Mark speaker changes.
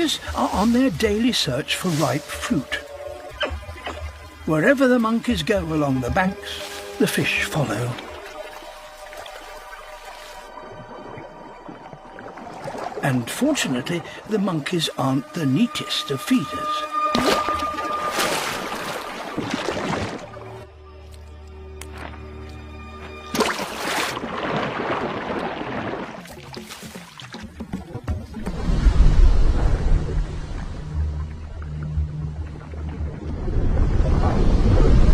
Speaker 1: monkeys are on their daily search for ripe fruit. Wherever the monkeys go along the banks, the fish follow. And fortunately, the monkeys aren't the neatest of feeders.